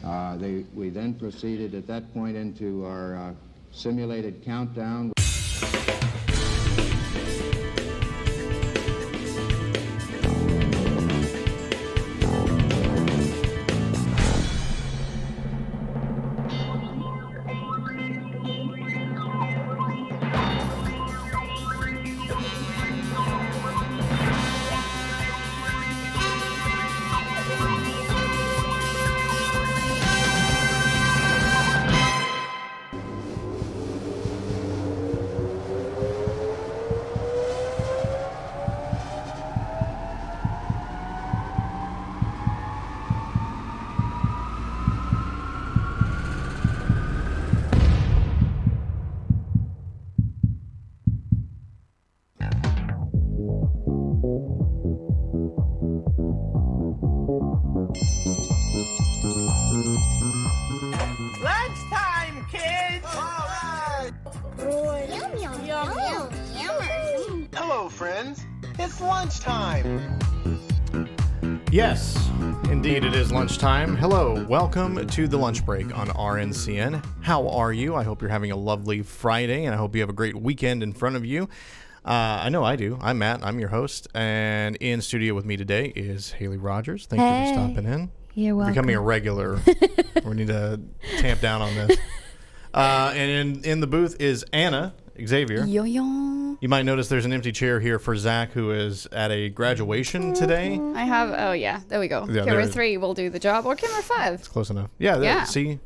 We then proceeded at that point into our simulated countdown. Lunchtime, kids! All right! Yum, yum, yum, yum, yum. Hello, friends. It's lunchtime. Yes, indeed it is lunchtime. Hello, welcome to the lunch break on RNCN. How are you? I hope you're having a lovely Friday, and I hope you have a great weekend in front of you. I know I do. I'm Matt. I'm your host, and in studio with me today is Haley Rogers. Thank you for stopping in. You're welcome. Becoming a regular. We need to tamp down on this. And in the booth is Anna Xavier. Yo-yo. You might notice there's an empty chair here for Zach, who is at a graduation today. I have, oh yeah, there we go. Yeah, camera 3 will do the job, or camera 5. It's close enough. Yeah. See?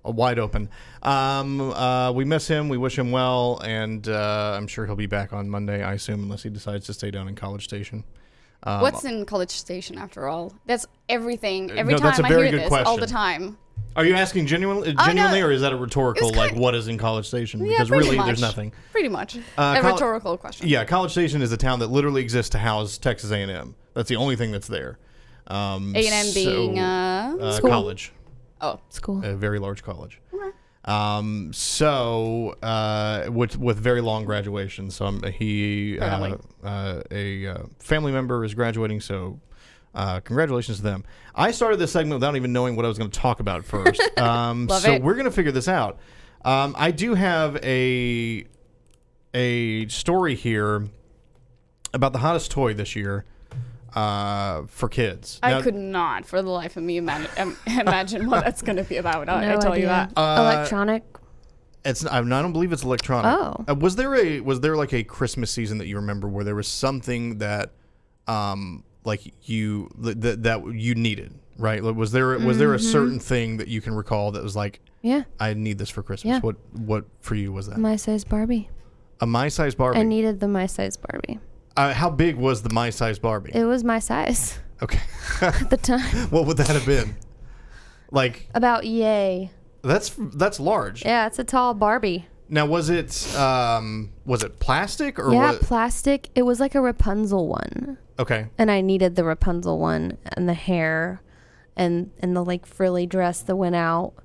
Wide open. We miss him. We wish him well, and I'm sure he'll be back on Monday, I assume, unless he decides to stay down in College Station. What's in College Station, after all? That's everything. Every No, that's time a I very hear good this, question. all the time. Are you asking genuinely, or is that a rhetorical, like, what is in College Station? Yeah, Because pretty really, much. there's nothing. Pretty much. A rhetorical question. Yeah, College Station is a town that literally exists to house Texas A&M. That's the only thing that's there. A&M being school. College. Oh, school. A very large college. Okay. With very long graduations. So a family member is graduating, so congratulations to them. I started this segment without even knowing what I was going to talk about first. So we're going to figure this out. I do have a story here about the hottest toy this year for kids. I could not, for the life of me, imagine what that's going to be about. I tell you that. Electronic. I don't believe it's electronic. Oh. Was there like a Christmas season that you remember where there was something that like you that you needed, right? Like, was there a certain thing that you can recall that was like, yeah, I need this for Christmas? Yeah. What for you was that? My size Barbie. A my size Barbie. I needed the my size Barbie. How big was the my size Barbie? It was my size. Okay. At the time. What would that have been? Like about yay. That's large. Yeah, it's a tall Barbie. Now, was it plastic or plastic. It was like a Rapunzel one. Okay. And I needed the Rapunzel one and the hair and the like frilly dress that went out.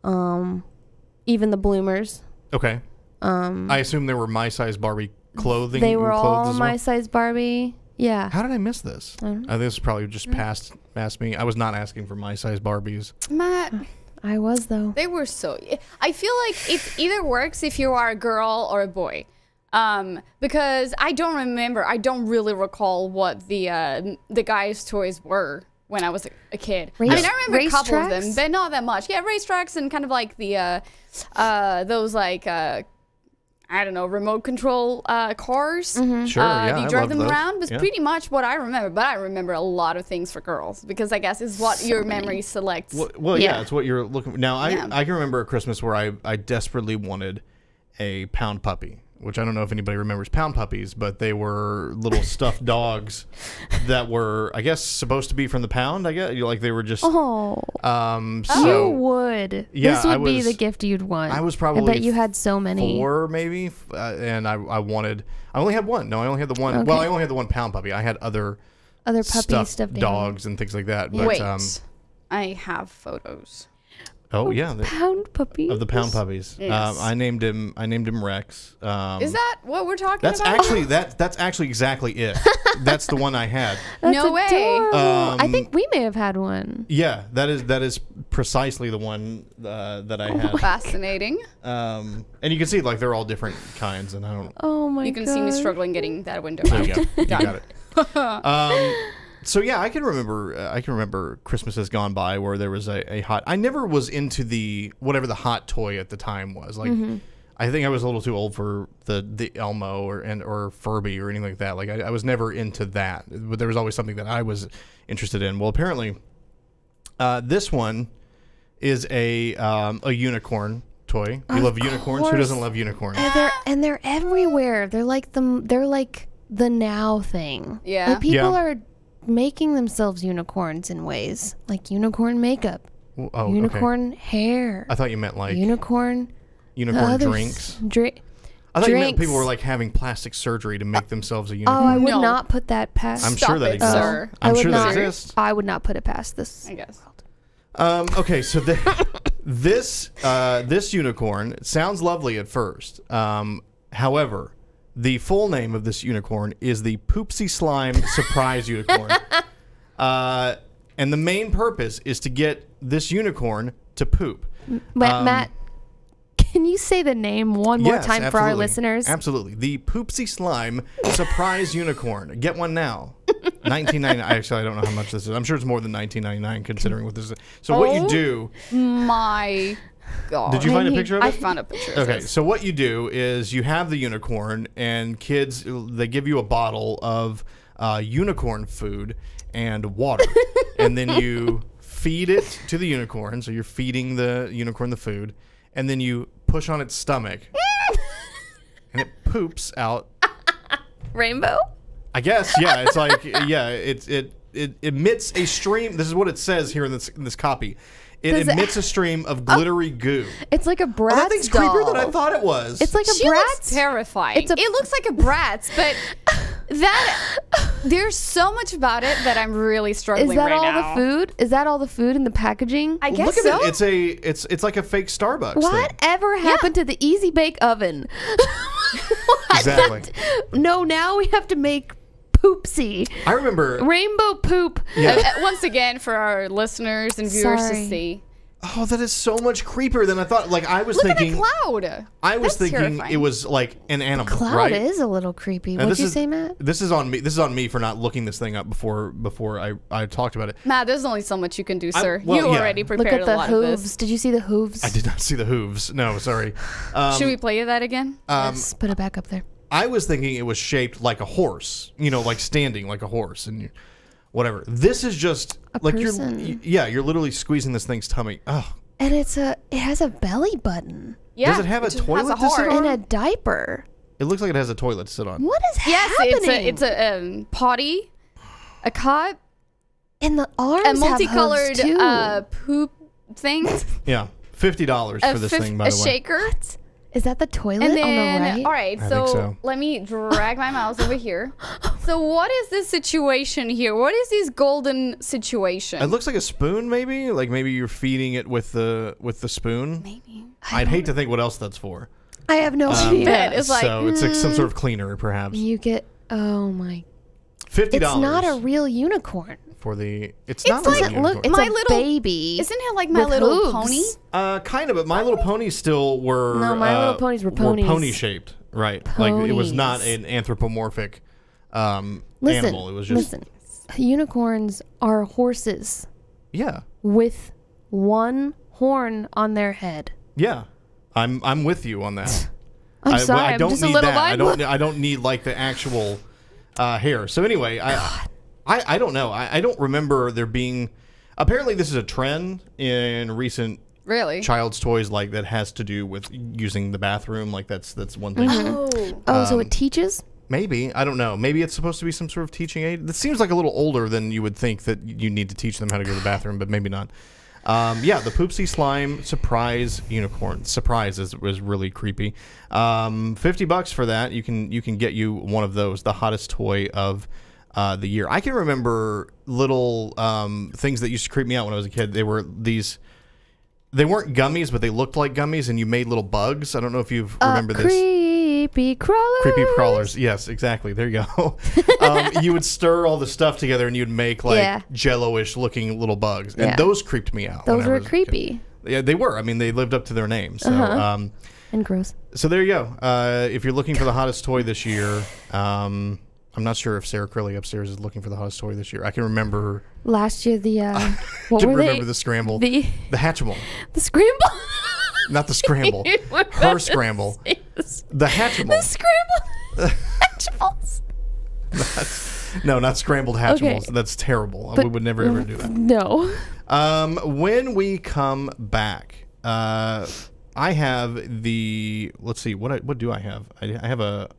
Even the bloomers. Okay. I assume there were my size Barbie clothing. They were all well? my size Barbie. Yeah. How did I miss this? I think this is probably just past me. I was not asking for my size Barbies. Matt. I was, though. They were so... I feel like it either works if you are a girl or a boy. Because I don't really recall what the guys' toys were when I was a kid. I remember a couple of them, but not that much. Yeah, racetracks and kind of like the those like I don't know, remote control cars. Sure, yeah, you drive them around. Was pretty much what I remember. But I remember a lot of things for girls because I guess it's what your memory selects. Well, yeah, it's what you're looking for. Now, I can remember a Christmas where I desperately wanted a pound puppy, which I don't know if anybody remembers pound puppies, but they were little stuffed dogs that were, I guess, supposed to be from the pound. I guess like they were just. Oh. So, you would. Yeah, this would be the gift you'd want. I was probably. I bet you had so many. 4 maybe, and I wanted. I only had one. No, I only had the one. Okay. Well, I only had the one pound puppy. I had other puppy stuffed dogs and things like that. But, wait, I have photos. Oh yeah, Pound puppy. of the pound puppies. Yes. I named him Rex. Is that what we're talking That's about? actually that's actually exactly it. That's the one I had. That's No way. adorable. I think we may have had one. Yeah, that is precisely the one that I had. Fascinating. And you can see like they're all different kinds, and I don't. Oh my god. You can see me struggling getting that window There out. you go. You got it. So yeah, I can remember Christmases gone by where there was a hot. I never was into the whatever the hot toy at the time was. Like, I think I was a little too old for the Elmo or Furby or anything like that. Like, I was never into that. But there was always something that I was interested in. Well, apparently, this one is a unicorn toy. You love unicorns? Who doesn't love unicorns? And they're everywhere. They're like the now thing. Yeah. Like people Yeah. are making themselves unicorns in ways like unicorn makeup, Oh, okay. unicorn hair, I thought you meant like unicorn drinks. I thought you meant people were like having plastic surgery to make themselves a unicorn. Oh, I would No. not put that past. I'm Stop sure that it, exists. sir. I I'm would sure that not. exists. I would not put it past this. I guess. Okay, so this unicorn sounds lovely at first. However, the full name of this unicorn is the Poopsie Slime Surprise Unicorn. And the main purpose is to get this unicorn to poop. Matt, can you say the name one more Yes, time for our absolutely. listeners? Absolutely. The Poopsie Slime Surprise Unicorn. Get one now. $19.99. Actually, I don't know how much this is. I'm sure it's more than $19.99 considering what this is. So what you do... My God. Did you find a picture of it? I found a picture of Okay, this. so what you do is you have the unicorn, and kids, they give you a bottle of unicorn food and water, and then you feed it to the unicorn. So you're feeding the unicorn the food, and then you push on its stomach, and it poops out. Rainbow? I guess, yeah. It's like, yeah, it emits a stream. This is what it says here in this copy. It Does it- emits a stream of glittery goo. It's like a Bratz Oh, that thing's doll. creepier than I thought it was. It's like a She looks Bratz. terrifying. It's a- It looks like a Bratz, but there's so much about it that I'm really struggling Is that right all now. the food? Is that all the food in the packaging? I guess Look at so. it. It's like a fake Starbucks thing. Whatever happened to the Easy Bake Oven? Exactly. No, now we have to make poopsie. I remember. Rainbow poop. Yeah. Once again, for our listeners and viewers Sorry. to see. Oh, that is so much creepier than I thought. Like I was Look at thinking. the cloud. I was That's thinking terrifying. it was like an animal, Cloud right? is a little creepy. And What'd this you is- say, Matt? This is on me. This is on me for not looking this thing up before I talked about it. Matt, there's only so much you can do, sir. well, you yeah. already Look prepared at a the lot of hooves. this. Did you see the hooves? I did not see the hooves. No, sorry. Should we play that again? Yes, put it back up there. I was thinking it was shaped like a horse. You know, like standing like a horse and whatever. This is just A like person. you're literally squeezing this thing's tummy. Oh, And it has a belly button Yeah. Does it have a just has toilet to sit heart. on? and a diaper. it looks like it has a toilet to sit on. What is Yes, happening? it's a potty, a cot, and the arms a have multicolored hooves too. poop thing, Yeah, $50 for this thing, by a the way. shaker, Is that the toilet and on then the right? all right. I So, think so. let me drag my mouse over here. So what is this situation here? What is this golden situation? It looks like a spoon, maybe. Like maybe you're feeding it with the spoon. Maybe. I'd hate to think what else that's for. I have no bet idea. it's like so it's like some sort of cleaner, perhaps. You get $50. $50. It's not a real unicorn. for the. It's It's not a like- real Look, unicorn. it's My a Little- baby. Isn't it like My with Little hooves. Pony? Kind of, but My Little Ponies still were. No, My Little Ponies were ponies. pony shaped, right? Like it was not Ponies. an anthropomorphic Listen, animal. It was just listen. Unicorns are horses yeah, with one horn on their head. yeah. I'm with you on that. I'm sorry, I I'm don't just a need little that. mind. I don't need like the actual hair. So anyway, I don't know. I don't remember there being. Apparently, this is a trend in recent Really? child's toys, like that has to do with using the bathroom. Like that's one thing. Oh. Oh, so it teaches? Maybe, I don't know. Maybe it's supposed to be some sort of teaching aid. It seems like a little older than you would think that you need to teach them how to go to the bathroom, but maybe not. Yeah, the Poopsie Slime Surprise Unicorn. Surprise was really creepy. $50 for that. You can get you one of those, the hottest toy of the year. I can remember little things that used to creep me out when I was a kid. They were these They weren't gummies, but they looked like gummies, and you made little bugs. I don't know if you remember this. Creepy crawlers. Creepy crawlers. Yes, exactly. There you go. You would stir all the stuff together, and you'd make like jello-ish looking little bugs, and those creeped me out. Those were creepy. Yeah, they were. I mean, they lived up to their name. So, and gross. So there you go. If you're looking for the hottest toy this year, I'm not sure if Sarah Curley upstairs is looking for the hottest toy this year. I can remember last year the what were they? Remember the scramble, the Hatchimal, the scramble, not the scramble, her scramble, the Hatchimal, the scramble, Hatchimals. No, not scrambled Hatchimals. Okay. That's terrible. We would never ever do that. No. When we come back, I have the. Let's see. What do I have? I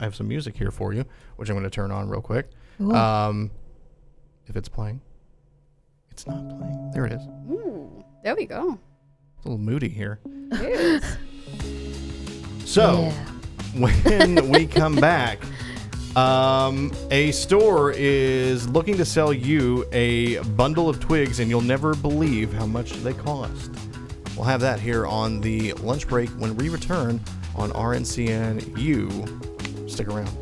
have some music here for you, which I'm going to turn on real quick. If it's playing, it's not playing. There it is. Ooh, there we go. It's a little moody here. It is. So, when we come back. A store is looking to sell you a bundle of twigs, and you'll never believe how much they cost. We'll have that here on the lunch break when we return on RNCN. You stick around.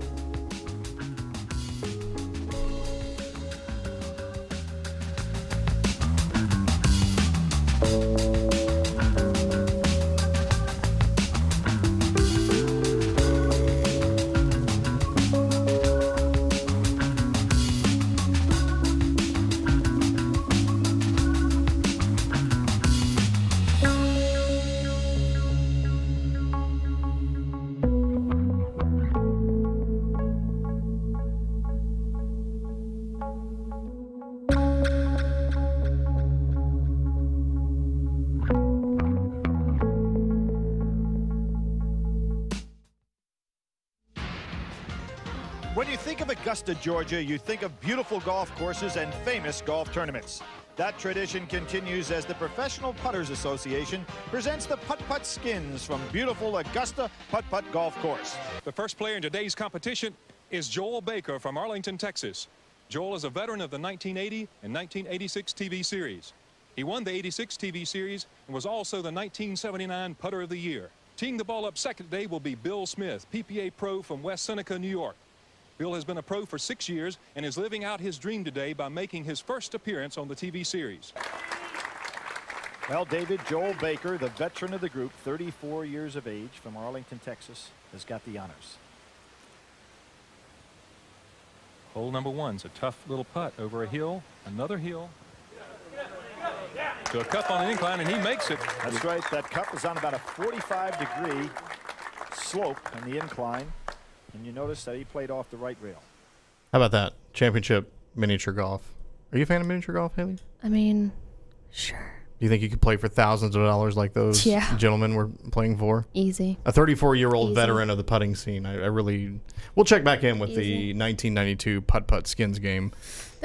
When you think of Augusta, Georgia, you think of beautiful golf courses and famous golf tournaments. That tradition continues as the Professional Putters Association presents the Putt-Putt Skins from beautiful Augusta Putt-Putt Golf Course. The first player in today's competition is Joel Baker from Arlington, Texas. Joel is a veteran of the 1980 and 1986 TV series. He won the 86 TV series and was also the 1979 Putter of the Year. Teeing the ball up second today will be Bill Smith, PPA Pro from West Seneca, New York. Bill has been a pro for 6 years and is living out his dream today by making his first appearance on the TV series. Well, David, Joel Baker, the veteran of the group, 34 years of age from Arlington, Texas, has got the honors. Hole number one's a tough little putt over a hill, another hill, to a cup on the incline, and he makes it. That's right. That cup is on about a 45-degree slope on the incline. And you notice that he played off the right rail. How about that? Championship miniature golf. Are you a fan of miniature golf, Haley? I mean, sure. Do you think you could play for thousands of dollars like those gentlemen were playing for? Easy. A 34-year-old veteran of the putting scene. I really... We'll check back in with the 1992 Putt-Putt Skins game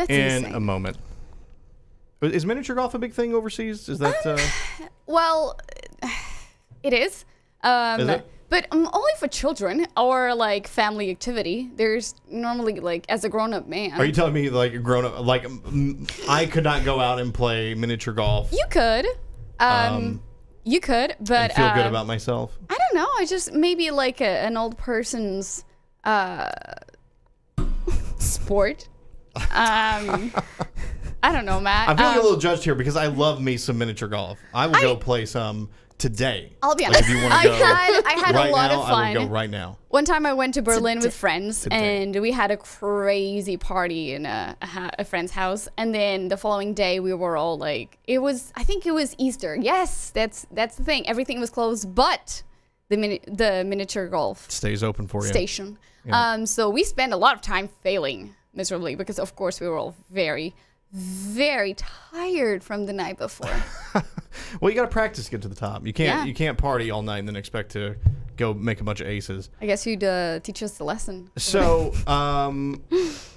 in a moment. Is miniature golf a big thing overseas? Is that... Well, it is. Is it? But only for children or like family activity. There's normally like as a grown-up man. Are you telling me like a grown-up, like I could not go out and play miniature golf? You could. You could, but and feel good about myself. I don't know. I just maybe like an old person's sport. I don't know, Matt. I'm feeling a little judged here because I love me some miniature golf. I will go play some today. I'll be honest. Like if you want to go I had right a lot now, of fun. I will go right now. One time I went to Berlin with friends, and we had a crazy party in a friend's house. And then the following day, we were all like, I think it was Easter. Yes, that's the thing. Everything was closed, but the miniature golf stays open for you. Station. Yeah. So we spent a lot of time failing miserably because, of course, we were all very, very tired from the night before. Well, you got to practice to get to the top. You can't party all night and then expect to go make a bunch of aces. I guess you'd teach us the lesson. So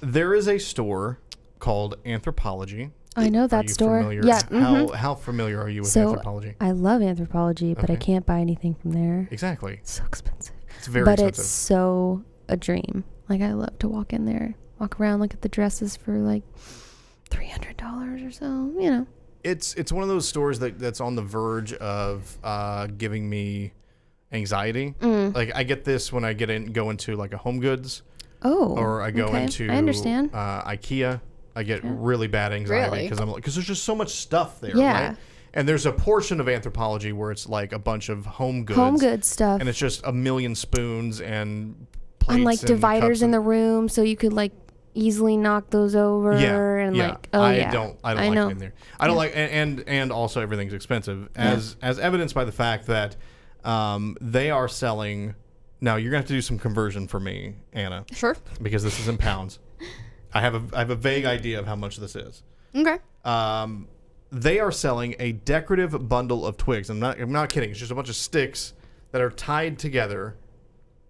there is a store called Anthropology. I know that store. Familiar? Yeah. How familiar are you with Anthropology? I love Anthropology, but I can't buy anything from there. Exactly. It's so expensive. It's very expensive. But it's so a dream. Like, I love to walk in there, walk around, look at the dresses for like $300 or so, you know. It's one of those stores that's on the verge of giving me anxiety. Like I get this when I go into like a Home Goods. Oh. Or I go into I understand. IKEA. I get really bad anxiety because there's just so much stuff there. Yeah. Right? And there's a portion of Anthropologie where it's like a bunch of home goods. Home goods stuff. And it's just a million spoons and plates and like dividers in the room so you could like easily knock those over. I don't like being there. I don't like and also everything's expensive as evidenced by the fact that they are selling. Now you're gonna have to do some conversion for me, Anna. Sure. Because this is in pounds. I have a vague idea of how much this is. Okay. They are selling a decorative bundle of twigs. I'm not kidding. It's just a bunch of sticks that are tied together.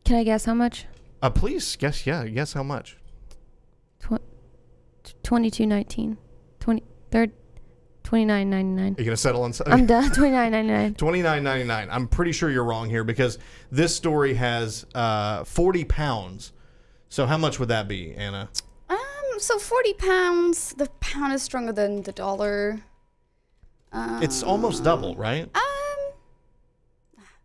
Can I guess how much? Please guess. Yeah, guess how much. $22.19. $29.99. You're gonna settle on? I'm done. $29.99. $29.99. I'm pretty sure you're wrong here because this story has 40 pounds. So how much would that be, Anna? So 40 pounds. The pound is stronger than the dollar. It's almost double, right?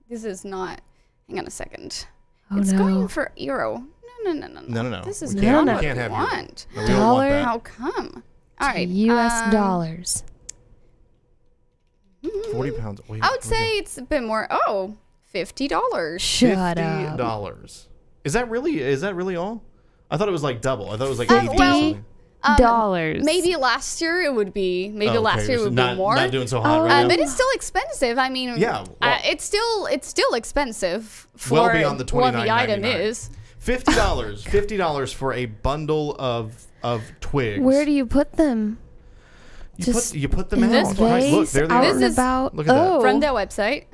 This is not. Hang on a second. Oh, it's no. going for euro. No. This is not what we want. No, we don't want that. How come? All right. U.S. dollars. 40 pounds. Wait, I would say it's a bit more. Oh, $50. Shut up. $50. Is that really all? I thought it was like double. I thought it was like 80 well, or something. Dollars. Maybe last year it would be. Last year it would be more. Not doing so hot right now. But it's still expensive. I mean, yeah, well, it's still expensive for well beyond the what the $29.99. item is. $50. $50 for a bundle of twigs. Where do you put them? You put them in out. this vase, Look, there they out are. and about. Look at that. From their website.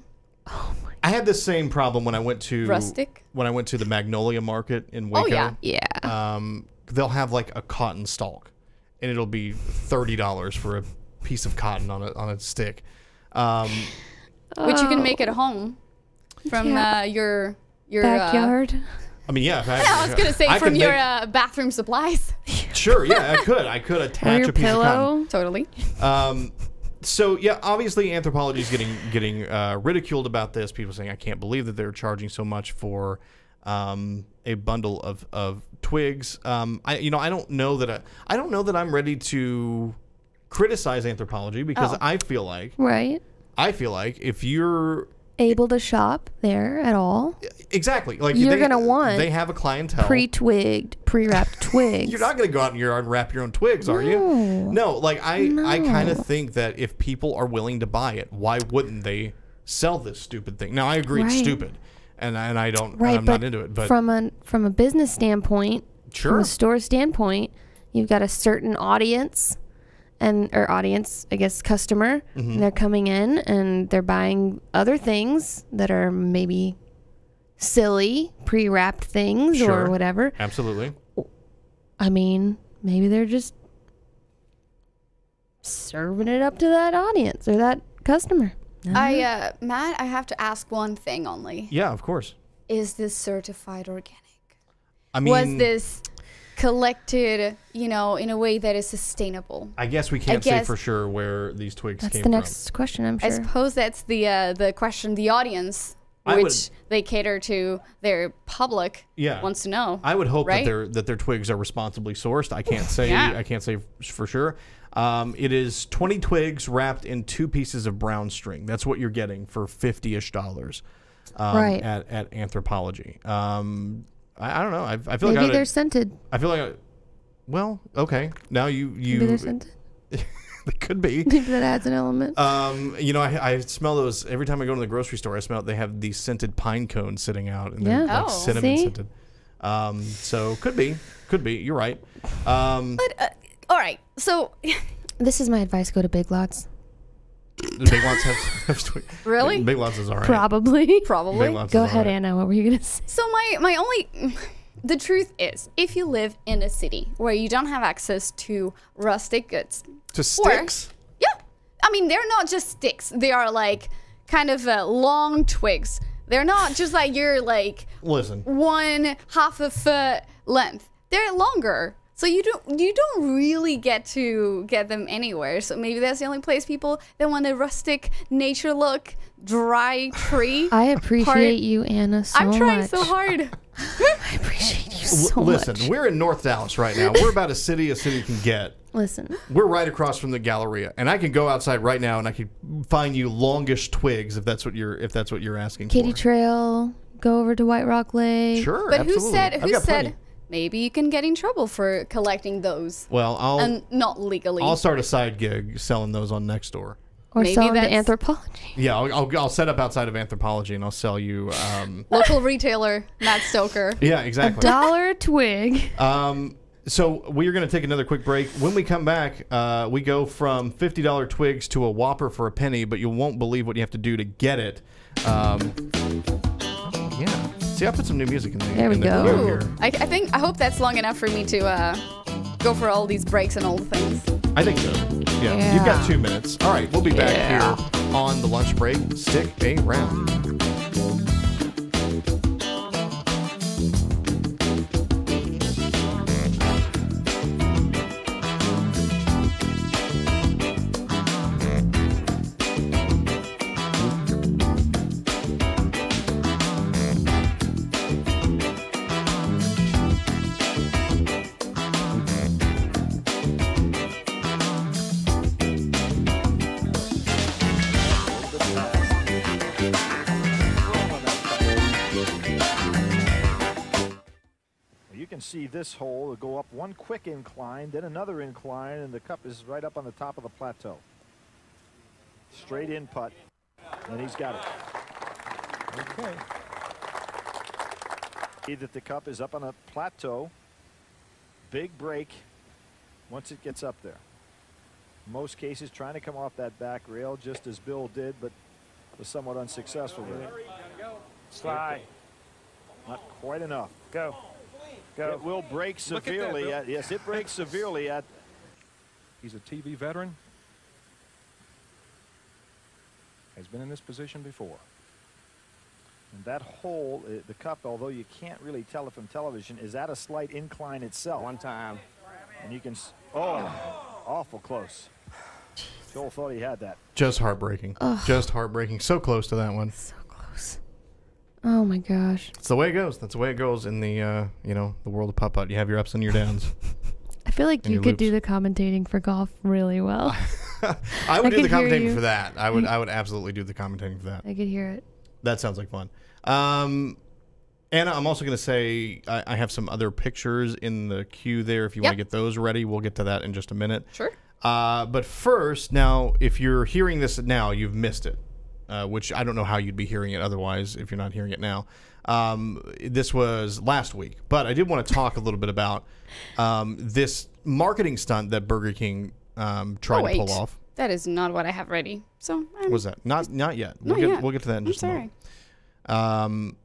I had the same problem when I went to Rustic. When I went to the Magnolia Market in Waco. Oh yeah. They'll have like a cotton stalk, and it'll be $30 for a piece of cotton on a stick, which you can make at home from your backyard. I mean, yeah. I was gonna say from your bathroom supplies. Sure, yeah, I could attach a piece of cotton. Totally. So yeah, obviously Anthropologie is getting ridiculed about this. People saying I can't believe that they're charging so much for a bundle of twigs. I don't know that I'm ready to criticize Anthropologie because I feel like if you're able to shop there at all, exactly, like you're gonna want they have a clientele pre-twigged, pre-wrapped twigs. You're not gonna go out in your yard and wrap your own twigs, are you? No, like I kind of think that if people are willing to buy it, why wouldn't they sell this stupid thing? Now I agree it's stupid, and I don't, and I'm not into it. But from a business standpoint, from a store standpoint, you've got a certain audience. I guess, customer. And they're coming in and they're buying other things that are maybe silly, pre-wrapped things or whatever. Absolutely. I mean, maybe they're just serving it up to that audience or that customer. Matt, I have to ask one thing only. Yeah, of course. Is this certified organic? I mean, was this collected, in a way that is sustainable? I guess we can't say for sure where these twigs came from. That's the next question, I'm sure. I suppose that's the question the audience, which they cater to their public, wants to know. I would hope that their twigs are responsibly sourced. I can't say I can't say for sure. It is 20 twigs wrapped in 2 pieces of brown string. That's what you're getting for $50-ish at Anthropologie. I don't know. I feel maybe like they're scented. I feel like well, okay. Now you maybe they're scented. They could be. Maybe that adds an element. I smell those every time I go to the grocery store. I smell they have these scented pine cones sitting out, and they're like cinnamon scented. So could be. You're right. But all right. So this is my advice: go to Big Lots. The Big Lots have really? Big Lots is all right. Probably. Go ahead, Anna. What were you gonna say? So my only. The truth is, if you live in a city where you don't have access to rustic goods. To sticks? I mean, they're not just sticks. They are like kind of long twigs. They're not just like your like 1/2 a foot length. They're longer. So you don't really get to get them anywhere. So maybe that's the only place people that want a rustic nature look, dry tree. I appreciate you, Anna, so much. I'm trying so hard. I appreciate you so much. Listen, we're in North Dallas right now. We're about as city can get. Listen. We're right across from the Galleria, and I can go outside right now and I can find you longish twigs if that's what you're asking Katy for. Trail, go over to White Rock Lake. Sure, but absolutely. who said maybe you can get in trouble for collecting those? Well, and not legally. I'll start a side gig selling those on Nextdoor. Or maybe selling to Anthropology. Yeah, I'll set up outside of Anthropology and I'll sell you local retailer Matt Stoker. Yeah, exactly. $1 a twig. So we are going to take another quick break. When we come back, we go from $50 twigs to a Whopper for a penny, but you won't believe what you have to do to get it. Yeah. See, I put some new music in there. There we go. Here. I hope that's long enough for me to go for all these breaks and all the things. I think so. Yeah. You've got 2 minutes. All right, we'll be back here on the lunch break. Stick around. See this hole will go up one quick incline, then another incline, and the cup is right up on the top of the plateau. Straight in putt, and he's got it. Okay. See that the cup is up on a plateau. Big break once it gets up there. In most cases trying to come off that back rail just as Bill did, but was somewhat unsuccessful with it. Slide. Not quite enough. Go. It will break severely. Yes, it breaks severely at. He's a TV veteran. Has been in this position before. And that hole, the cup, although you can't really tell it from television, is at a slight incline itself. One time. And you can. Oh, awful close. Joel thought he had that. Just heartbreaking. Just heartbreaking. So close to that one. So close. Oh my gosh. It's the way it goes. That's the way it goes in the the world of putt-putt. You have your ups and your downs. I feel like you could do the commentating for golf really well. I would do the commentating for that. I would absolutely do the commentating for that. I could hear it. That sounds like fun. Anna, I'm also going to say I have some other pictures in the queue there. If you want to get those ready, we'll get to that in just a minute. Sure. But first, now, if you're hearing this now, you've missed it. Which I don't know how you'd be hearing it otherwise if you're not hearing it now. This was last week. But I did want to talk a little bit about this marketing stunt that Burger King tried to pull off. That is not what I have ready. So what was that? Not yet. We'll get to that in just a moment.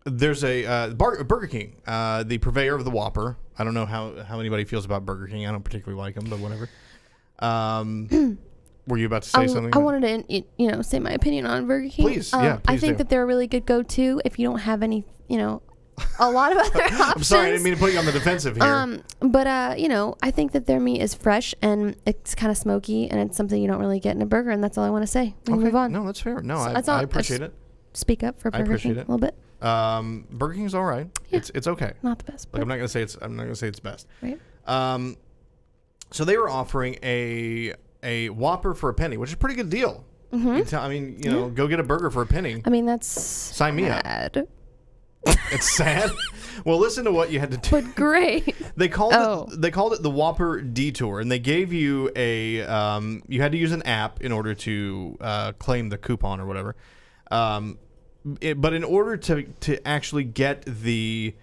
There's a Burger King, the purveyor of the Whopper. I don't know how anybody feels about Burger King. I don't particularly like them, but whatever. Were you about to say something? I wanted to, say my opinion on Burger King. Please, please I think that they're a really good go-to if you don't have any, a lot of other options. I'm sorry, I didn't mean to put you on the defensive here. But I think that their meat is fresh and it's kind of smoky and it's something you don't really get in a burger, and that's all I want to say. We move on. No, that's fair. No, I appreciate it. Speak up for Burger King a little bit. Burger King's all right. Yeah, it's okay. Not the best. Like, I'm not gonna say it's best. Right. So they were offering a Whopper for a penny, which is a pretty good deal. Mm-hmm. Go get a burger for a penny. I mean, that's sign me up. It's sad. Well, listen to what you had to do. But great. They called it the Whopper Detour, and they gave you you had to use an app in order to claim the coupon or whatever. But in order to actually get the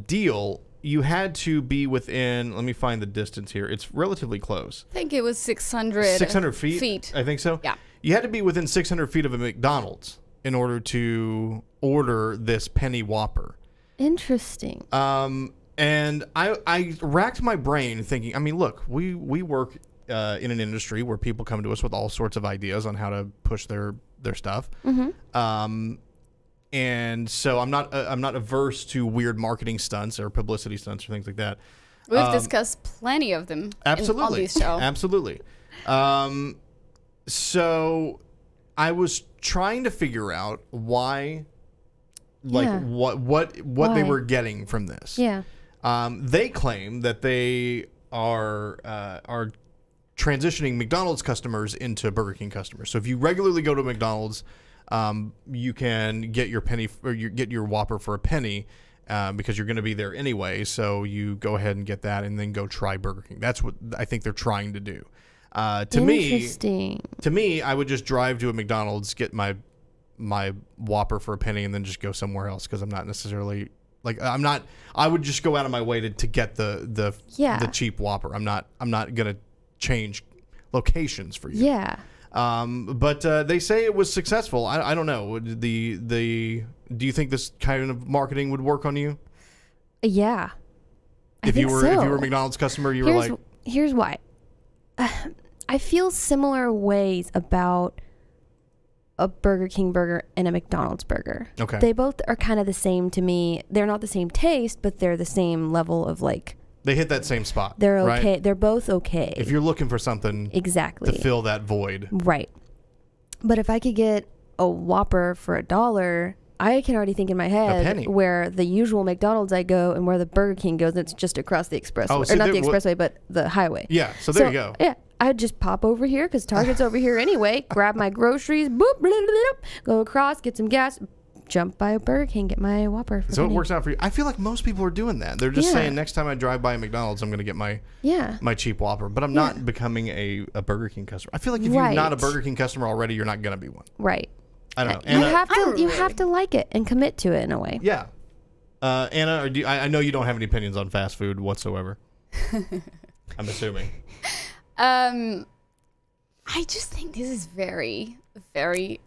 deal, you had to be within, let me find the distance here. It's relatively close. I think it was 600 feet. I think so. Yeah. You had to be within 600 feet of a McDonald's in order to order this penny Whopper. Interesting. And I racked my brain thinking, I mean, look, we work in an industry where people come to us with all sorts of ideas on how to push their stuff. Mm-hmm. And so I'm not averse to weird marketing stunts or publicity stunts or things like that. We've discussed plenty of them absolutely. on this show. Absolutely. So I was trying to figure out why, like, what they were getting from this. Yeah. They claim that they are transitioning McDonald's customers into Burger King customers. So if you regularly go to McDonald's, you can get your penny or you get your Whopper for a penny because you're going to be there anyway. So you go ahead and get that, and then go try Burger King. That's what I think they're trying to do. To me, I would just drive to a McDonald's, get my Whopper for a penny, and then just go somewhere else because I'm not necessarily. Like I would just go out of my way to get the cheap Whopper. I'm not gonna change locations for you. Yeah. But they say it was successful. I don't know. Do you think this kind of marketing would work on you? Yeah. If you were a McDonald's customer, you were like, here's why. I feel similar ways about a Burger King burger and a McDonald's burger. Okay. They both are kind of the same to me. They're not the same taste, but they're the same level of like. They hit that same spot. They're okay. Right? They're both okay. If you're looking for something exactly to fill that void. Right. But if I could get a Whopper for $1, I can already think in my head where the usual McDonald's I go and where the Burger King goes. It's just across the expressway. Oh, or not the expressway, but the highway. Yeah, so there you go. Yeah. I'd just pop over here because Target's over here anyway, grab my groceries, boop, blah, blah, blah, go across, get some gas, jump by a Burger King, get my Whopper. So it works out for you. I feel like most people are doing that. They're just saying, next time I drive by a McDonald's, I'm going to get my cheap Whopper. But I'm not becoming a Burger King customer. I feel like if you're not a Burger King customer already, you're not going to be one. Right. I don't know. You have to like it and commit to it in a way. Yeah. Anna, I know you don't have any opinions on fast food whatsoever. I'm assuming. I just think this is very, very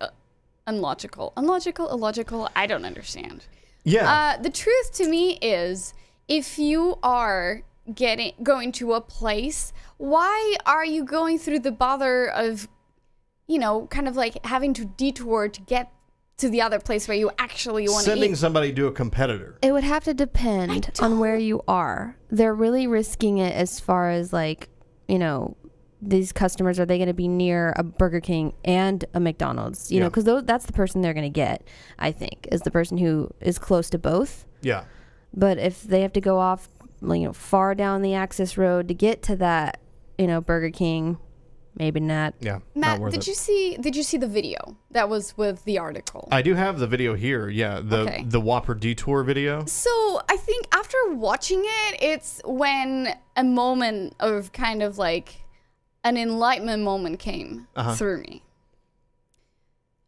illogical. Illogical. I don't understand. Yeah. The truth to me is, if you are going to a place, why are you going through the bother of, kind of like having to detour to get to the other place where you actually want to eat? Sending somebody to a competitor. It would have to depend on where you are. They're really risking it as far as like, these customers, are they going to be near a Burger King and a McDonald's? You know, because that's the person they're going to get, I think, is the person who is close to both. Yeah. But if they have to go off, far down the access road to get to that, Burger King, maybe not. Yeah. Matt, not worth it. Did you see the video that was with the article? I do have the video here. Yeah. The Whopper detour video. So I think after watching it, it's when a moment of kind of like an enlightenment moment came through me.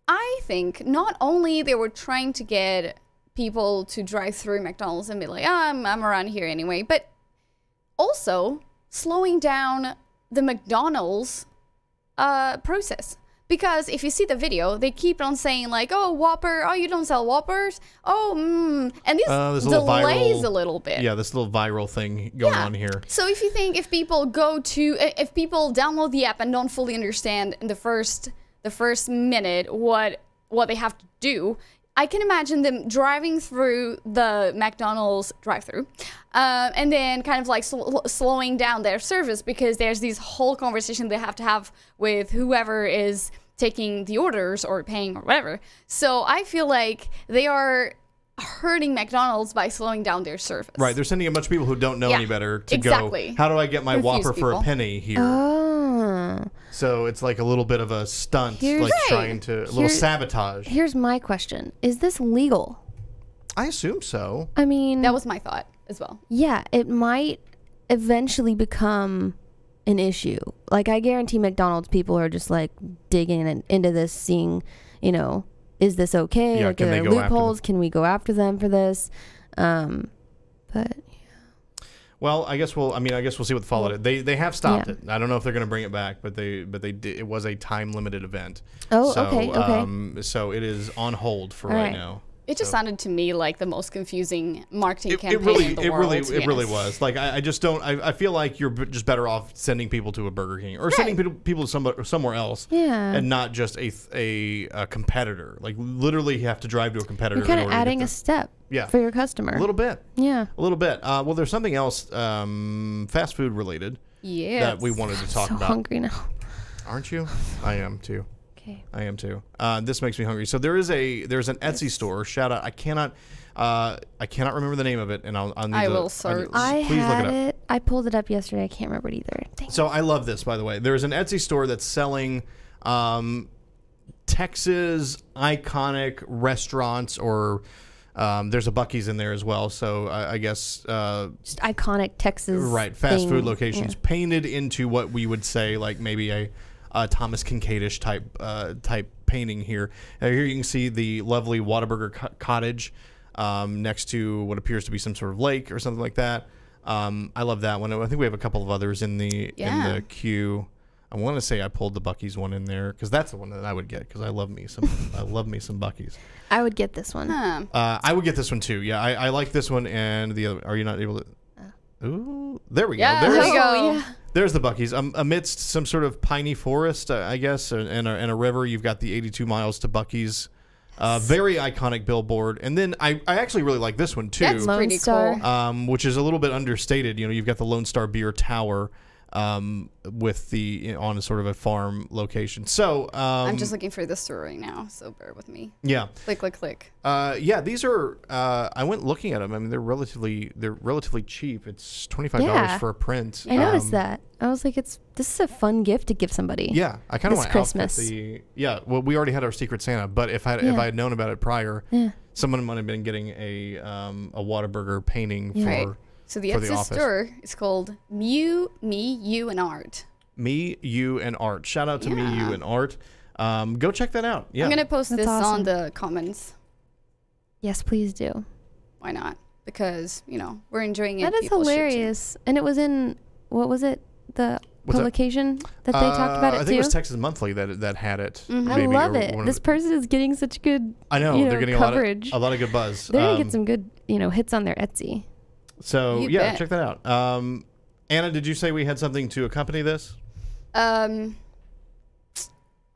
I think not only they were trying to get people to drive through McDonald's and be like, I'm around here anyway, but also slowing down the McDonald's process. Because if you see the video, they keep on saying like, oh, Whopper, oh, you don't sell Whoppers? Oh, and this delays a little bit. Yeah, this little viral thing going on here. So if you think if people download the app and don't fully understand in the first minute what they have to do, I can imagine them driving through the McDonald's drive-thru and then kind of like slowing down their service because there's this whole conversation they have to have with whoever is taking the orders or paying or whatever. So I feel like they are hurting McDonald's by slowing down their service. Right. They're sending a bunch of people who don't know any better to go, how do I get my Whopper for a penny here? Oh. So it's like a little bit of a stunt, trying to, a little sabotage. Here's my question. Is this legal? I assume so. I mean, that was my thought as well. Yeah, it might eventually become an issue. Like, I guarantee McDonald's people are just like digging into this, seeing, is this okay? Yeah, like, are there loopholes? Can we go after them for this? But well, I guess we'll see what the fallout is. They have stopped it. I don't know if they're going to bring it back, but they did. It was a time limited event. Oh, so, okay. So it is on hold for right now. It just sounded to me like the most confusing marketing campaign in the world. It really was. Like, I just don't. I feel like you're just better off sending people to a Burger King or sending people to somewhere else, and not just a competitor. Like, literally, you have to drive to a competitor. You're kind of adding a step. For your customer. A little bit. Yeah. A little bit. Well, there's something else, fast food related. That we wanted to talk about. I'm so hungry now. Aren't you? I am too. Okay. I am too. This makes me hungry. So there's an Etsy store. Shout out. I cannot remember the name of it, and I will search. Please look it up. I pulled it up yesterday. I can't remember it either. So I love this, by the way. There's an Etsy store that's selling Texas iconic restaurants, or there's a Buc-ee's in there as well. So I guess just iconic Texas fast food locations painted into what we would say like maybe a Thomas Kinkadish type painting here. Here you can see the lovely Whataburger cottage next to what appears to be some sort of lake or something like that. I love that one. I think we have a couple of others in the queue. I want to say I pulled the Buc-ee's one in there because that's the one that I would get because I love me some Buc-ee's. I would get this one. I would get this one too. Yeah, I like this one and the other. Are you not able to? Ooh, there we go. There we go. Yeah. There's the Buc-ee's. Amidst some sort of piney forest, I guess, and a river, you've got the 82 miles to Buc-ee's. Very iconic billboard. And then I actually really like this one, too. That's pretty cool. Which is a little bit understated. You know, you've got the Lone Star Beer Tower with on a sort of a farm location. So I'm just looking for this store right now, so bear with me. Yeah. Click. Yeah, these are. I went looking at them. I mean, they're relatively cheap. It's $25 for a print. I noticed that. I was like, this is a fun gift to give somebody. Yeah, I kind of want to Christmas. Well, we already had our Secret Santa, but if I had known about it prior, someone might have been getting a Whataburger painting for. So the Etsy store is called Me, You, and Art. Me, You, and Art. Shout out to Me, You, and Art. Go check that out. Yeah, I'm gonna post this on the comments. Yes, please do. Why not? Because we're enjoying it. That is hilarious. And it was in what was it? The publication that they talked about it too. I think it was Texas Monthly that had it. Mm-hmm. I love it. This person is getting such good. I know they're getting coverage. a lot of good buzz. They're gonna get some good hits on their Etsy. So check that out. Anna, did you say we had something to accompany this?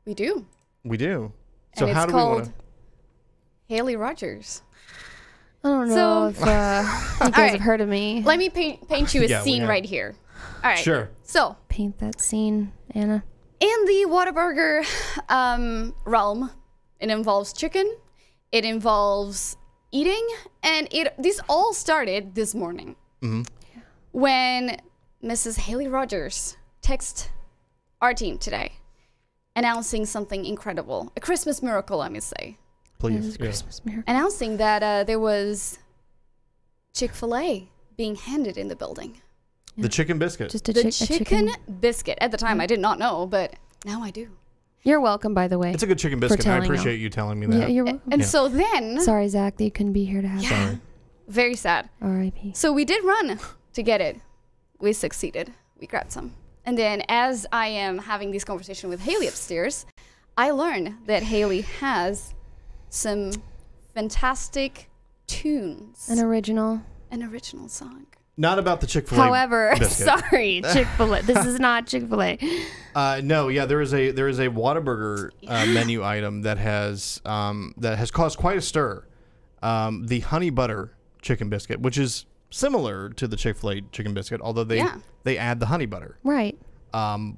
We do. We do. So and how do we want to? Haley Rogers. I don't know if you guys have heard of me. Let me paint you a scene right here. All right. Sure. So paint that scene, Anna. In the Whataburger realm, it involves chicken. It involves eating, and this all started this morning when Mrs. Haley Rogers texted our team today announcing something incredible, a Christmas miracle, I must say. Please. Christmas miracle. Announcing that there was Chick-fil-A being handed in the building. The chicken biscuit. Just the chicken biscuit. At the time, I did not know, but now I do. You're welcome, by the way. It's a good chicken biscuit. I appreciate you telling me that. Yeah, you're welcome. And so then... Sorry, Zach, that you couldn't be here to have that. Very sad. R.I.P. So we did run to get it. We succeeded. We grabbed some. And then as I am having this conversation with Haley upstairs, I learned that Haley has some fantastic tunes. An original song. Not about the Chick-fil-A However, biscuit. Sorry, Chick-fil-A. This is not Chick-fil-A. No, yeah, there is a Whataburger menu item that has caused quite a stir. The honey butter chicken biscuit, which is similar to the Chick-fil-A chicken biscuit, although they add the honey butter. Right.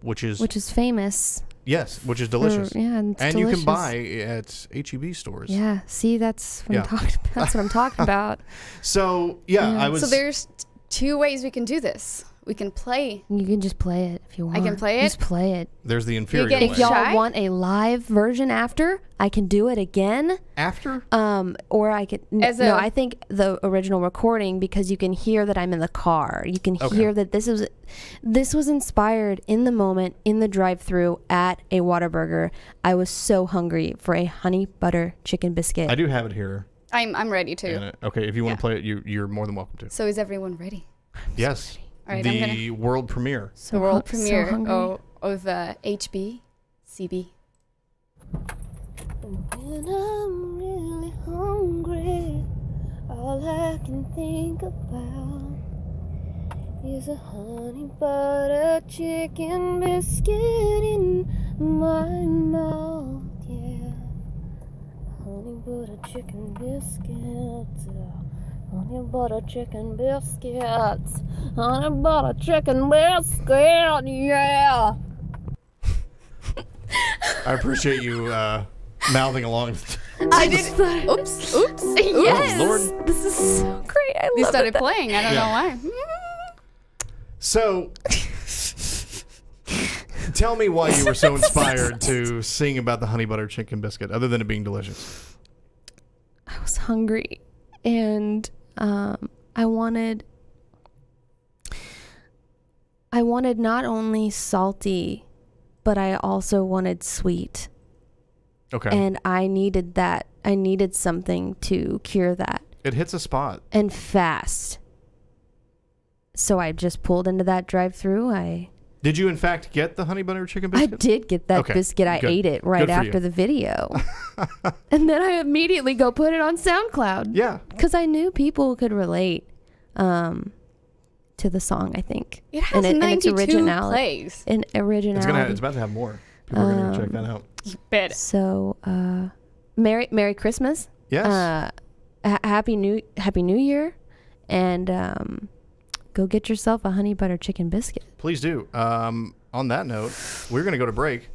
Which is famous. Yes, which is delicious. And delicious. You can buy at H-E-B stores. Yeah, see, that's what I'm talking about. So, So there's two ways we can do this. We can play. You can just play it if you want. I can play it? Just play it. There's the inferior way. If y'all want a live version after, I can do it again. After? Or I could... No, I think the original recording, because you can hear that I'm in the car. You can hear that this was inspired in the moment, in the drive-thru at a Whataburger. I was so hungry for a honey butter chicken biscuit. I do have it here. I'm ready to. Okay, if you want to play it, you're more than welcome to. So is everyone ready? Yes. All right, the world premiere. The world premiere of HB CB. When I'm really me hungry. All I can think about is a honey butter chicken biscuit in my mouth, yeah. Honey butter chicken biscuits, honey butter chicken biscuits, honey butter chicken biscuit, yeah. I appreciate you mouthing along. I did. Oops. Yes. Oh, Lord. This is so great. I love They it. started playing. I don't know why. So, tell me why you were so inspired to sing about the honey butter chicken biscuit, other than it being delicious. I was hungry, and I wanted not only salty, but I also wanted sweet. Okay. And I needed that. I needed something to cure that. It hits a spot. And fast. So I just pulled into that drive-thru. Did you in fact get the honey butter chicken I biscuit? did get that biscuit. I ate it right after the video. And then I immediately go put it on SoundCloud. Yeah. Because I knew people could relate to the song, I think. It has 92 plays. In originality. It's about to have more. People are going to check that out. Bet. So, Merry Christmas. Yes. Happy New Year. And go get yourself a honey butter chicken biscuit. Please do. On that note, we're going to go to break.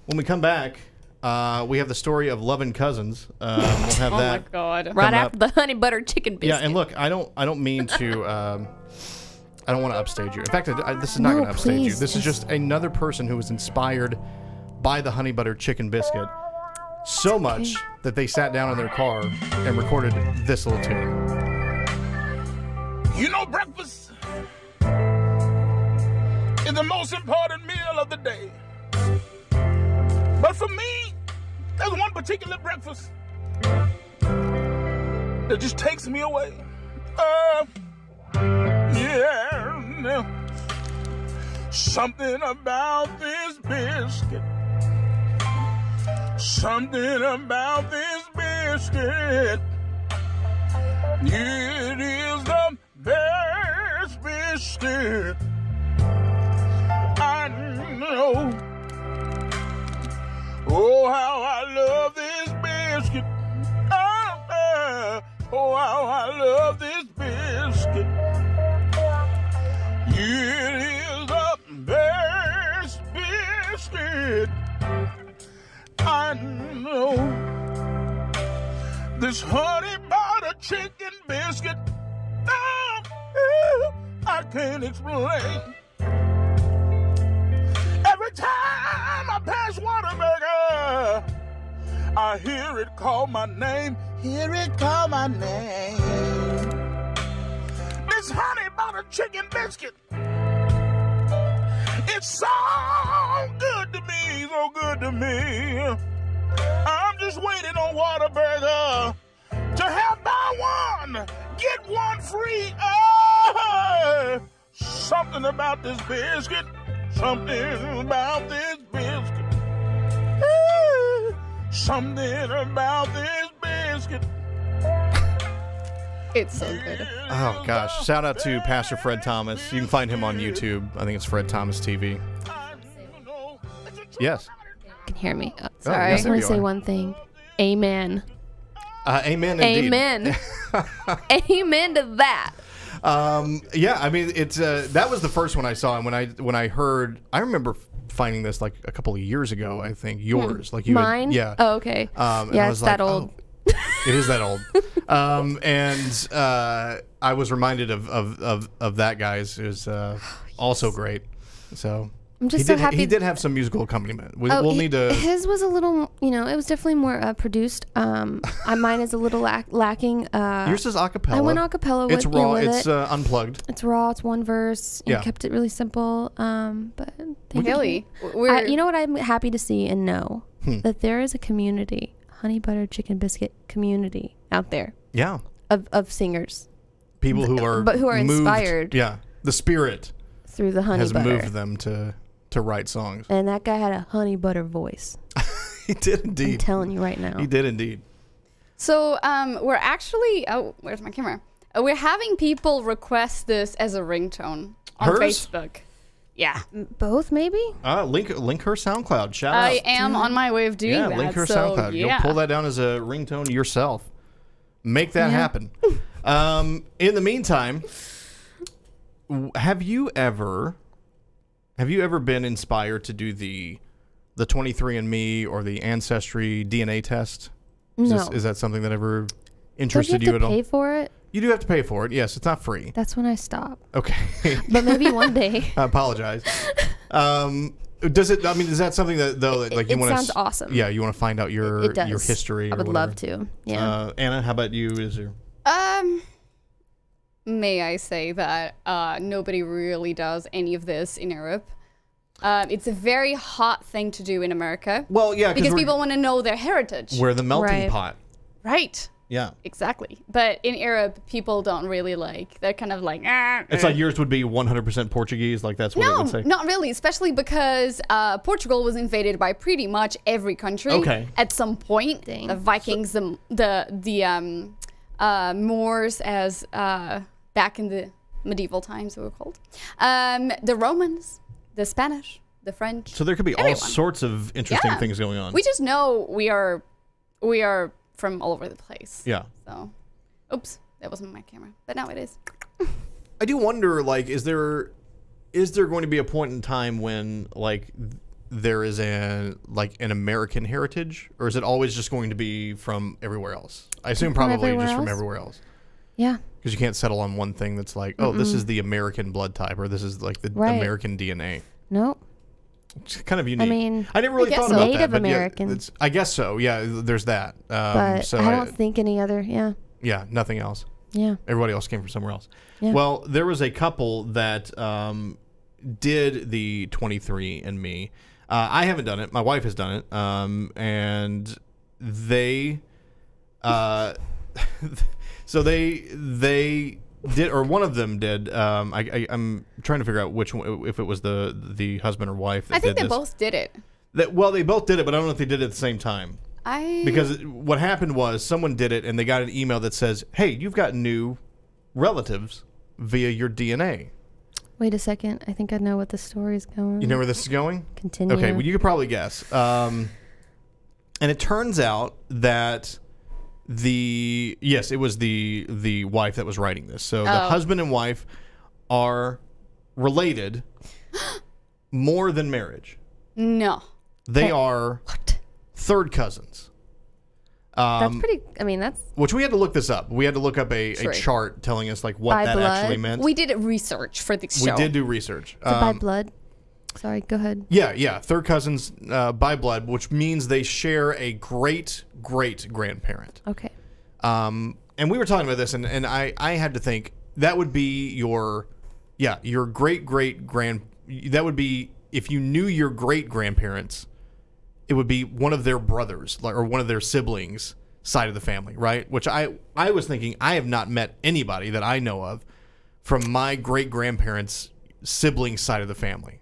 When we come back, we have the story of Lovin' Cousins. We'll have that. Oh my God! Right after the honey butter chicken biscuit. Yeah, and look, I don't mean to. I don't want to upstage you. In fact, this is not going to upstage you. This is just another person who was inspired by the honey butter chicken biscuit so much that they sat down in their car and recorded this little tune. You know, breakfast is the most important meal of the day. But for me, there's one particular breakfast that just takes me away. Yeah. Something about this biscuit. Something about this biscuit. It is the best biscuit I know. Oh, how I love this biscuit. Oh, how I love this biscuit. It is the best biscuit I know. This honey butter chicken biscuit, I can't explain. Every time I pass Whataburger, I hear it call my name. Hear it call my name. This honey butter chicken biscuit, it's so good to me, so good to me. I'm just waiting on Whataburger to have buy one, get one free. Something about this biscuit, something about this biscuit, something about this biscuit. It's so good. Oh gosh! Shout out to Pastor Fred Thomas. You can find him on YouTube. I think it's Fred Thomas TV. Yes. You can hear me. Oh, sorry. I just want to say one thing. Amen. Amen. Indeed. Amen. Amen to that. Yeah, I mean, it's that was the first one I saw, and when I heard, I remember finding this like a couple of years ago. I think yours, like you, mine. Yeah. Oh, okay. Yeah, it's that old. Oh, it is that old. And I was reminded of that guy's is also great. So I'm just so happy. He did have some musical accompaniment. We'll need to. His was a little, it was definitely more produced. Mine is a little lacking. Yours is acapella. I went acapella with It's raw. with It's unplugged. It's raw. It's one verse. Yeah. Kept it really simple. But Really? you know what I'm happy to see and know that there is a community, honey butter chicken biscuit community out there. Yeah. Of singers. People who are moved, inspired. Yeah. The spirit through the honey has butter. moved them to write songs. And that guy had a honey butter voice. He did indeed. I'm telling you right now. He did indeed. So we're actually, oh, where's my camera? We're having people request this as a ringtone on Facebook. Yeah. Both, maybe? Link her SoundCloud. Shout out. I am on my way of doing that. Yeah, link her so, SoundCloud. Yeah. You'll pull that down as a ringtone yourself. Make that happen. In the meantime, have you ever been inspired to do the 23andMe or the Ancestry DNA test? No. Is that something that ever interested you at all? pay for it? You do have to pay for it. Yes, it's not free. That's when I stop. Okay. But maybe one day. I apologize. Does it? I mean, is that something that though, like you want to? It sounds awesome. Yeah, you want to find out your history. I would love to. Yeah. Anna, how about you? Is there? May I say that nobody really does any of this in Europe. It's a very hot thing to do in America. Well, yeah, because people want to know their heritage. We're the melting pot. Right. Yeah. Exactly. But in Europe, people don't really like. They're kind of like. It's like yours would be 100% Portuguese. Like that's what it would say. No, not really. Especially because Portugal was invaded by pretty much every country. Okay. At some point, the Vikings, the Moors, as back in the medieval times they were called, the Romans, the Spanish, the French. So there could be all sorts of interesting things going on. We just know we are from all over the place. Yeah. So, oops, that wasn't my camera, but now it is. I do wonder, like, is there going to be a point in time when, like, there is an American heritage, or is it always just going to be from everywhere else? I assume probably just from everywhere else. Yeah. Because you can't settle on one thing that's like, oh, this is the American blood type, or this is like the American DNA. Nope. It's kind of unique. I mean, I never really thought about Native that. American. Yeah, I guess so. Yeah, there's that. But so I don't think any other. Yeah. Yeah, nothing else. Yeah. Everybody else came from somewhere else. Yeah. Well, there was a couple that did the 23andMe. I haven't done it. My wife has done it. And they, so they did, or one of them did. I'm trying to figure out which one, if it was the husband or wife that I think did they this. both did it. Well, they both did it, but I don't know if they did it at the same time. Because what happened was someone did it and they got an email that says, hey, you've got new relatives via your DNA. Wait a second. I think I know what the story's going. You know where this is going? Continue. Okay, well, you could probably guess. And it turns out that it was the wife that was writing this. So the husband and wife are related more than marriage. No. They are third cousins. That's pretty. I mean, that's. Which we had to look this up. We had to look up a chart telling us like what that actually meant. We did research for the show. We did do research. By blood. Sorry, go ahead. Yeah. Third cousins by blood, which means they share a great grandparent. Okay. And we were talking about this, and I had to think that would be your great grand. That would be if you knew your great grandparents. It would be one of their brothers or one of their siblings side of the family, right? Which I was thinking, I have not met anybody that I know of from my great-grandparents' sibling side of the family.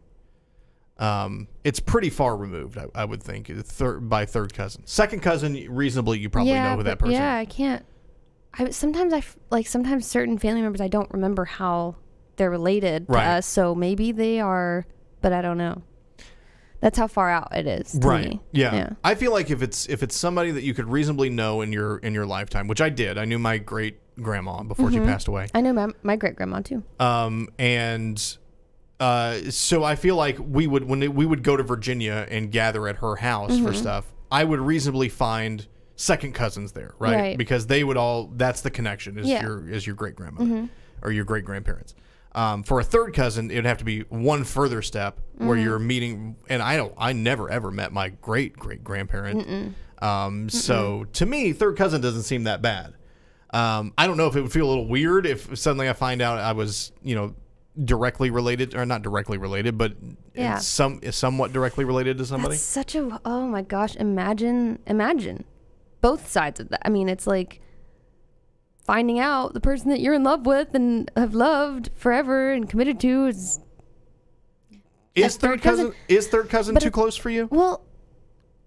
It's pretty far removed, I would think, by third cousin. Second cousin, reasonably, you probably know who that person is. Yeah, I can't. Sometimes certain family members, I don't remember how they're related to us, so maybe they are, but I don't know. That's how far out it is to me. Yeah. I feel like if it's somebody that you could reasonably know in your lifetime, which I did. I knew my great grandma before she passed away. I know my great grandma too. So I feel like we would go to Virginia and gather at her house for stuff. I would reasonably find second cousins there, right? Because they would all. That's the connection is your great grandmother or your great grandparents. For a third cousin, it would have to be one further step where you're meeting, and I never ever met my great grandparent. So to me, third cousin doesn't seem that bad. I don't know if it would feel a little weird if suddenly I find out I was, directly related, or not directly related, but somewhat directly related to somebody. That's such a, oh my gosh, imagine both sides of that. I mean, it's like finding out the person that you're in love with and have loved forever and committed to is third cousin too close for you? Well,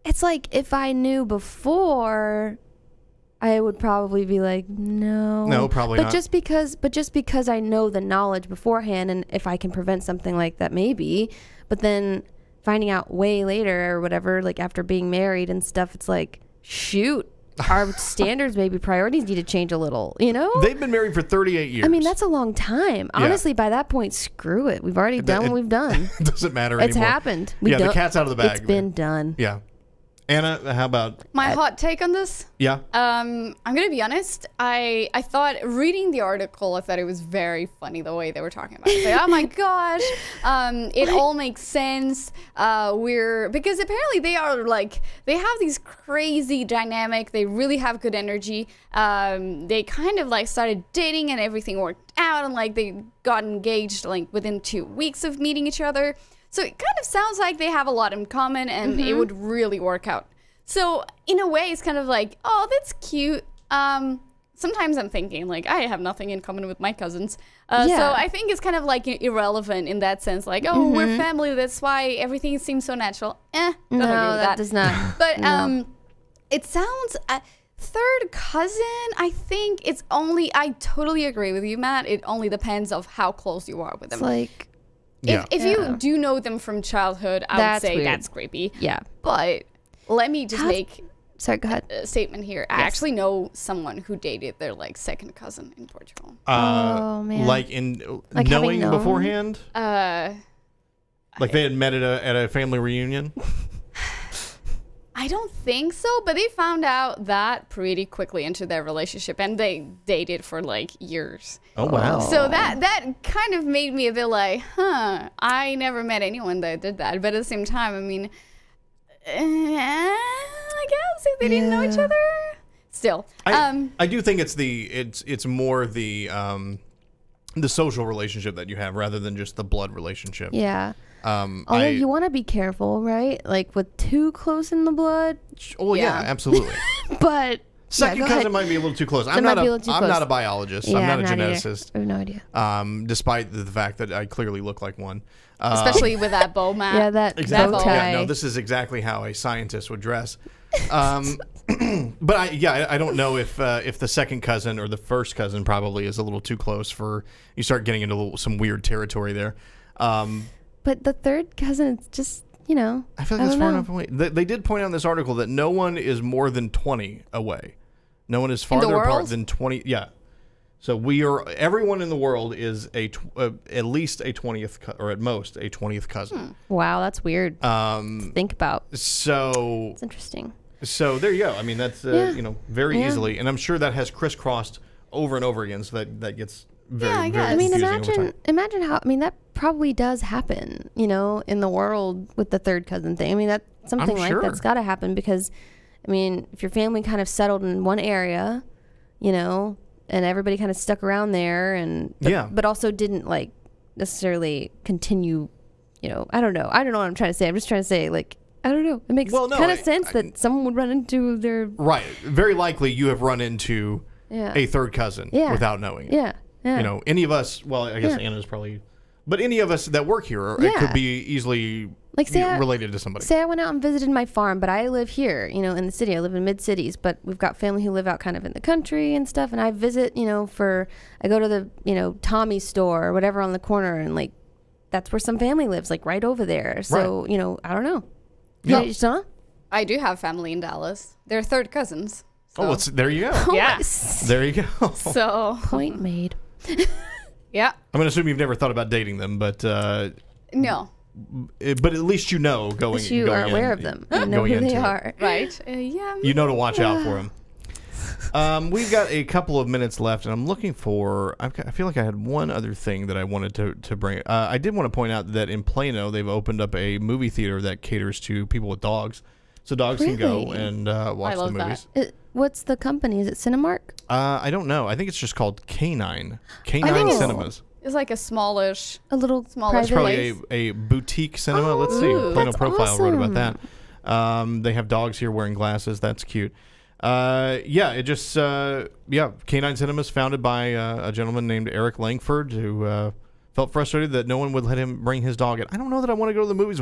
it's like if I knew before, I would probably be like, no. No, probably not. Just because I know the knowledge beforehand, and if I can prevent something like that, maybe. But then finding out way later or whatever, like after being married and stuff, it's like, shoot, our standards, maybe priorities need to change a little, you know? They've been married for 38 years. I mean, that's a long time. Honestly, by that point, screw it. We've already done what we've done. It doesn't matter anymore. It's happened. The cat's out of the bag. It's been done. Yeah. Anna, how about my hot take on this? Yeah. I'm gonna be honest. I thought reading the article, I thought it was very funny the way they were talking about it. Like, oh my gosh, it all makes sense. Because apparently they are like, they have these crazy dynamic. They really have good energy. They kind of like started dating and everything worked out, and like they got engaged like within 2 weeks of meeting each other. So it kind of sounds like they have a lot in common, and it would really work out. So in a way, it's kind of like, oh, that's cute. Sometimes I'm thinking, like, I have nothing in common with my cousins. So I think it's kind of like irrelevant in that sense. Like, oh, we're family, that's why everything seems so natural. No, that does not. But it sounds... third cousin, I think it's only... I totally agree with you, Matt. It only depends of how close you are with them. It's like... If you do know them from childhood, I would say weird. That's creepy. Yeah. But let me just make go ahead. A statement here. I actually know someone who dated their like second cousin in Portugal. Oh man. Like knowing beforehand? Like they had met at a family reunion? I don't think so, but they found out that pretty quickly into their relationship, and they dated for like years. Oh wow! So that kind of made me a bit like, huh? I never met anyone that did that, but at the same time, I mean, I guess if they didn't know each other, still. I do think it's more the social relationship that you have rather than just the blood relationship. Yeah. Although you want to be careful, right? Like with too close in the blood. Oh yeah, absolutely. But second cousin might be a little too close. I'm not a biologist. Yeah, I'm not a geneticist. I have no idea. Despite the fact that I clearly look like one. Especially with that bow mat. Yeah, that exactly. bow tie. Yeah, no, this is exactly how a scientist would dress. But I don't know if the second cousin or the first cousin probably is a little too close for you start getting into some weird territory there. But the third cousin, it's just, you know. I feel like that's far enough away. They did point out in this article that no one is more than 20 away. No one is farther apart than 20. Yeah. So everyone in the world is at least a 20th, or at most a 20th cousin. Wow, that's weird to think about. So. It's interesting. So there you go. I mean, that's, very easily. And I'm sure that has crisscrossed over and over again. So that gets very, very I mean, confusing imagine how, I mean, that probably does happen, you know, in the world with the third cousin thing. I mean, that's something like that's got to happen because, I mean, if your family kind of settled in one area, you know, and everybody kind of stuck around there but also didn't like necessarily continue, you know, I don't know what I'm trying to say. I'm just trying to say, like, I don't know. It makes kind of sense that someone would run into their... Right. Very likely you have run into a third cousin without knowing it. Yeah. You know, any of us, well, I guess Anna's probably... But any of us that work here it could be easily related to somebody. Say I went out and visited my farm, but I live here, you know, in the city. I live in mid-cities, but we've got family who live out kind of in the country and stuff. And I visit, you know, I go to the, you know, Tommy's store or whatever on the corner. And, like, that's where some family lives, like, right over there. So, you know, I don't know. Yeah. I do have family in Dallas. They're third cousins. So. Oh, there you go. Yes. There you go. So. Point made. Yeah. I'm going to assume you've never thought about dating them, but... no. But at least you know going you are aware of them. You know who they are. Right. Yeah. You know to watch out for them. We've got a couple of minutes left, and I'm looking for... I feel like I had one other thing that I wanted to bring. I did want to point out that in Plano, they've opened up a movie theater that caters to people with dogs. So dogs can go and watch the movies. What's the company? Is it Cinemark? I don't know. I think it's just called Canine Cinemas. It's like a smallish. Smallish. It's probably a boutique cinema. Let's see. Plano Profile wrote about that. They have dogs here wearing glasses. That's cute. Canine Cinemas, founded by a gentleman named Eric Langford, who felt frustrated that no one would let him bring his dog in. I don't know that I want to go to the movies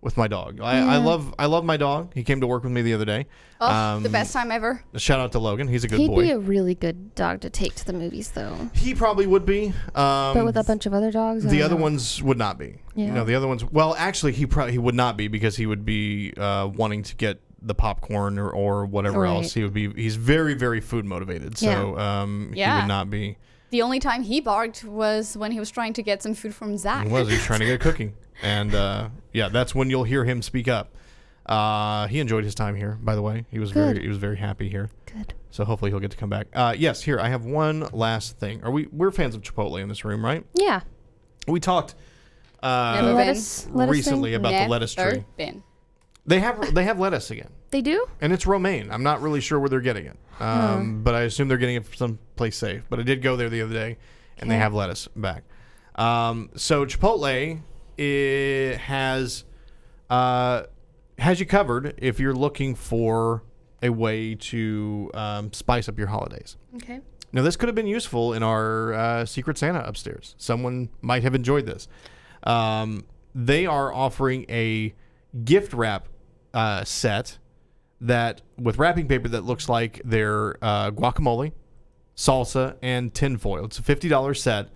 with my dog. I love my dog. He came to work with me the other day. Oh, the best time ever. Shout out to Logan. He's a good He'd boy. be a really good dog to take to the movies, though. He probably would be. But with a bunch of other dogs? The other ones would not be. Yeah. No, the other ones... Well, actually, he would not be because he would be wanting to get the popcorn or whatever else. He's very, very food motivated. So he would not be... The only time he barked was when he was trying to get some food from Zach. He was trying to get a cookie. And that's when you'll hear him speak up. He enjoyed his time here, by the way. He was very happy here. Good. So hopefully he'll get to come back. Yes, here I have one last thing. We're fans of Chipotle in this room, right? Yeah. We talked recently about the lettuce tree. Been. They have lettuce again. They do? And it's romaine. I'm not really sure where they're getting it. But I assume they're getting it from someplace safe. But I did go there the other day, and they have lettuce back. So Chipotle has you covered if you're looking for a way to spice up your holidays. Okay. Now, this could have been useful in our Secret Santa upstairs. Someone might have enjoyed this. They are offering a gift wrap set that with wrapping paper that looks like their guacamole, salsa, and tinfoil. It's a $50 set.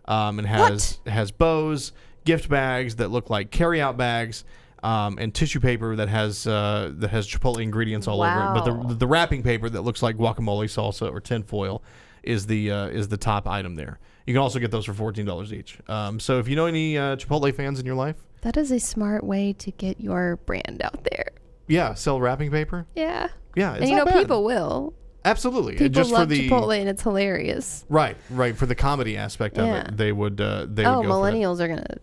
And has bows, gift bags that look like carry-out bags, and tissue paper that has Chipotle ingredients all over it. But the wrapping paper that looks like guacamole, salsa, or tinfoil is the top item there. You can also get those for $14 each. So if you know any Chipotle fans in your life, that is a smart way to get your brand out there. Yeah, sell wrapping paper. Yeah. Yeah, it's and not bad. People will. Absolutely. People just love for the Chipotle and it's hilarious. Right. For the comedy aspect of it, they would go millennials are gonna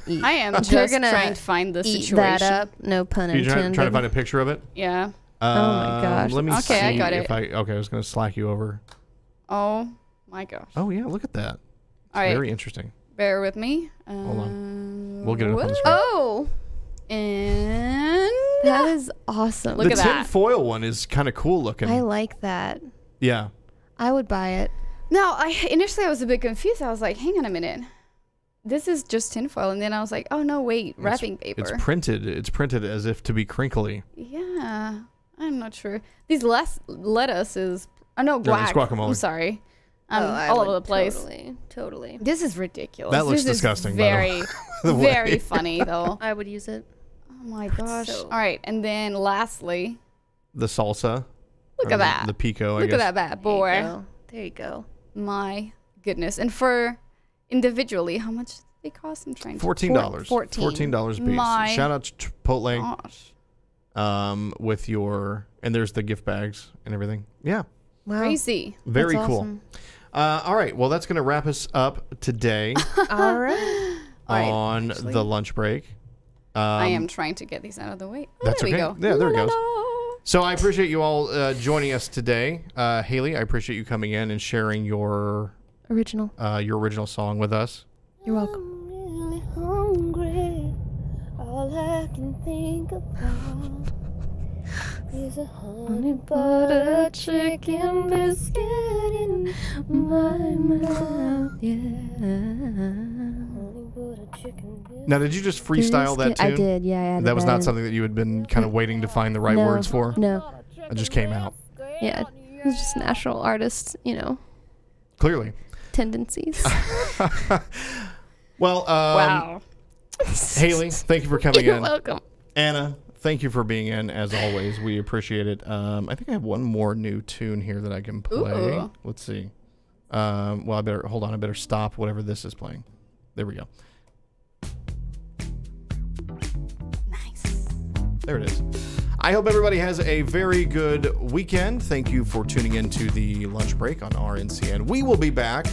eat. I am just trying to find the situation. That up. No pun intended. You're trying to find a picture of it? Yeah. Oh my gosh. Let me see. Okay, I got it. I was going to slack you over. Oh my gosh. Oh yeah, look at that. All right. Very interesting. Bear with me. Hold on. We'll get it up on the screen. Oh. And that is awesome. Look at that. The tinfoil one is kind of cool looking. I like that. Yeah. I would buy it. Now, initially I was a bit confused. I was like, hang on a minute. This is just tinfoil. And then I was like, oh, no, wait, wrapping paper. It's printed. It's printed as if to be crinkly. Yeah. I'm not sure. These lettuce is... Oh, no, it's guacamole. I'm sorry. All over the place. Totally. This is ridiculous. That looks this disgusting. Is very, very funny, though. I would use it. Oh, my gosh. All right. And then lastly... The salsa. Look at that. The pico, I guess. Look at that bad boy. There you go. My goodness. And for individually, how much do they cost? I'm trying to... $14. $14 a piece. Shout out to Chipotle. Gosh. With your... And there's the gift bags and everything. Yeah. Wow. Crazy. Very cool. All right. Well, that's going to wrap us up today. All right. On the lunch break. I am trying to get these out of the way. Oh, that's there okay. we go. Yeah, there it goes. So I appreciate you all joining us today. Haley, I appreciate you coming in and sharing your original song with us. You're welcome. I'm really hungry. All I can think about is a honey butter chicken biscuit in my mouth. Now, did you just freestyle that too? I did, yeah. That was not something that you had been kind of waiting to find the right words for? No. It just came out. Yeah, it was just natural artist, Clearly. Tendencies. Well, wow. Haley, thank you for coming in. You're welcome. Anna, thank you for being in, as always. We appreciate it. I think I have one more new tune here that I can play. Ooh. Let's see. Well, I better stop whatever this is playing. There we go. Nice. There it is. I hope everybody has a very good weekend. Thank you for tuning in to the lunch break on RNCN. We will be back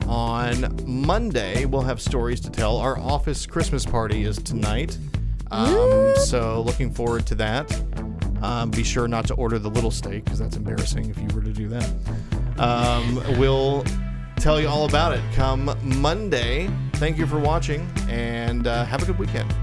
on Monday. We'll have stories to tell. Our office Christmas party is tonight. So looking forward to that. Be sure not to order the little steak because that's embarrassing if you were to do that. We'll tell you all about it come Monday. Thank you for watching and have a good weekend.